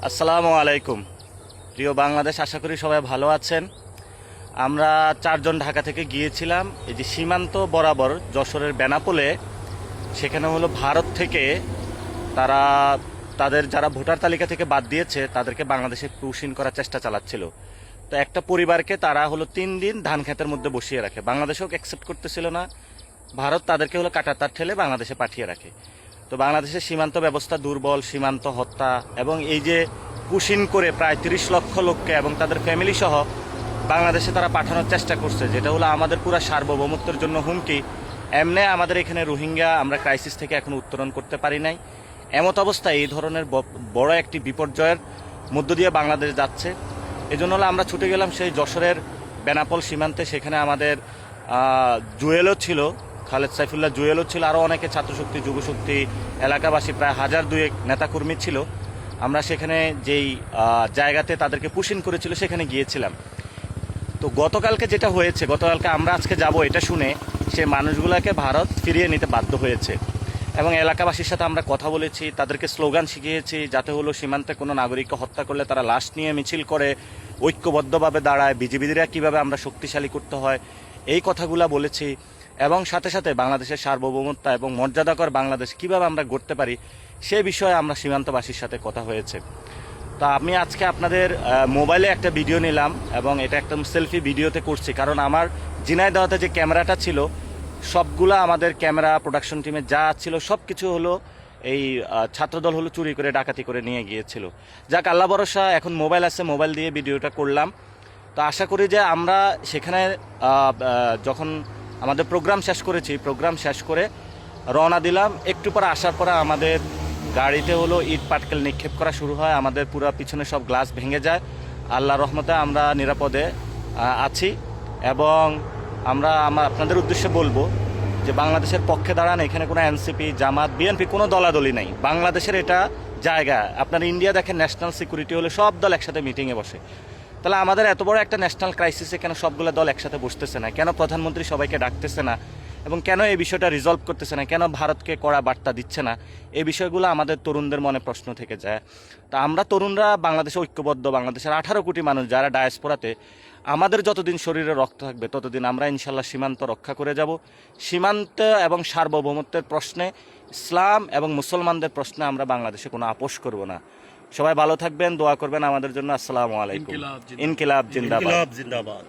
আসসালামু আলাইকুম। প্রিয় বাংলাদেশ, আশা করি সবাই ভালো আছেন। আমরা চারজন ঢাকা থেকে গিয়েছিলাম এই যে সীমান্ত বরাবর যশোরের বেনাপোলে। সেখানে হলো ভারত থেকে তারা তাদের যারা ভোটার তালিকা থেকে বাদ দিয়েছে তাদেরকে বাংলাদেশে পুশিন করার চেষ্টা চালাচ্ছিল। তো একটা পরিবারকে তারা হলো 3 দিন ধান ক্ষেতের মধ্যে বসিয়ে রাখে, বাংলাদেশেও অ্যাকসেপ্ট করতেছিল না। ভারত তাদেরকে হলো কাঁটাতার ঠেলে বাংলাদেশে পাঠিয়ে রাখে। তো বাংলাদেশের সীমান্ত ব্যবস্থা দুর্বল, সীমান্ত হত্যা এবং এই যে পুশিন করে প্রায় 30 লক্ষ লোককে এবং তাদের ফ্যামিলি সহ বাংলাদেশে তারা পাঠানোর চেষ্টা করছে, যেটা হলো আমাদের পুরো সার্বভৌমত্বের জন্য হুমকি। এমনি আমাদের এখানে রোহিঙ্গা আমরা ক্রাইসিস থেকে এখনো উত্তরণ করতে পারি নাই। এমত অবস্থায় এই ধরনের বড় একটি বিপর্যয়ের মধ্য দিয়ে বাংলাদেশ যাচ্ছে। এজন্য হলো আমরা ছুটে গেলাম সেই যশোরের বেনাপোল সীমান্তে। সেখানে আমাদের জুয়েলও ছিল, খালেদ সাইফুল্লাহ জুয়েলও ছিল, আরও অনেকে ছাত্রশক্তি, যুবশক্তি, এলাকাবাসী প্রায় 1000-2 নেতাকর্মী ছিল। আমরা সেখানে যেই জায়গাতে তাদেরকে পুশিন করেছিল সেখানে গিয়েছিলাম। তো গতকালকে যেটা হয়েছে, গতকালকে আমরা আজকে যাব এটা শুনে সে মানুষগুলোকে ভারত ফিরিয়ে নিতে বাধ্য হয়েছে এবং এলাকাবাসীর সাথে আমরা কথা বলেছি, তাদেরকে স্লোগান শিখিয়েছি যাতে হলো সীমান্তে কোনো নাগরিককে হত্যা করলে তারা লাশ নিয়ে মিছিল করে, ঐক্যবদ্ধভাবে দাঁড়ায়, বিজিবিরা কীভাবে আমরা শক্তিশালী করতে হয় এই কথাগুলো বলেছি। এবং সাথে সাথে বাংলাদেশের সার্বভৌমত্ব এবং মর্যাদাকর বাংলাদেশ কীভাবে আমরা গড়তে পারি সে বিষয়ে আমরা সীমান্তবাসীর সাথে কথা হয়েছে। তো আমি আজকে আপনাদের মোবাইলে একটা ভিডিও নিলাম এবং এটা একদম সেলফি ভিডিওতে করছি, কারণ আমার ঝিনাইদহতে যে ক্যামেরাটা ছিল সবগুলা আমাদের ক্যামেরা প্রোডাকশন টিমে যা ছিল সব কিছু হলো এই ছাত্রদল হলো চুরি করে ডাকাতি করে নিয়ে গিয়েছিল। যাক, আল্লাহ ভরসা, এখন মোবাইল আছে, মোবাইল দিয়ে ভিডিওটা করলাম। তো আশা করি যে আমরা সেখানে যখন আমাদের প্রোগ্রাম শেষ করেছি, প্রোগ্রাম শেষ করে রওনা দিলাম, একটু পরে আসার পরে আমাদের গাড়িতে হলো ইট পাটকেল নিক্ষেপ করা শুরু হয়, আমাদের পুরো পিছনে সব গ্লাস ভেঙে যায়। আল্লাহর রহমতে আমরা নিরাপদে আছি এবং আমরা আপনাদের উদ্দেশ্যে বলবো যে বাংলাদেশের পক্ষে দাঁড়ান। এখানে কোনো এনসিপি, জামাত, বিএনপি কোনো দলাদলি নাই। বাংলাদেশের এটা জায়গা। আপনার ইন্ডিয়া দেখেন, ন্যাশনাল সিকিউরিটি হলে সব দল একসাথে মিটিংয়ে বসে। তাহলে আমাদের এত বড় একটা ন্যাশনাল ক্রাইসিসে কেন সবগুলো দল একসাথে বসতেছে না? কেন প্রধানমন্ত্রী সবাইকে ডাকতেছে না এবং কেন এই বিষয়টা রিজলভ করতেছে না? কেন ভারতকে কড়া বার্তা দিচ্ছে না? এই বিষয়গুলো আমাদের তরুণদের মনে প্রশ্ন থেকে যায়। তা আমরা তরুণরা বাংলাদেশে ঐক্যবদ্ধ, বাংলাদেশের 18 কোটি মানুষ যারা ডায়াসপোরাতে, আমাদের যতদিন শরীরে রক্ত থাকবে ততদিন আমরা ইনশাল্লাহ সীমান্ত রক্ষা করে যাব। সীমান্ত এবং সার্বভৌমত্বের প্রশ্নে, ইসলাম এবং মুসলমানদের প্রশ্নে আমরা বাংলাদেশে কোনো আপোষ করব না। সবাই ভালো থাকবেন, দোয়া করবেন আমাদের জন্য। আসসালামু আলাইকুম। ইনকিলাব জিন্দাবাদ।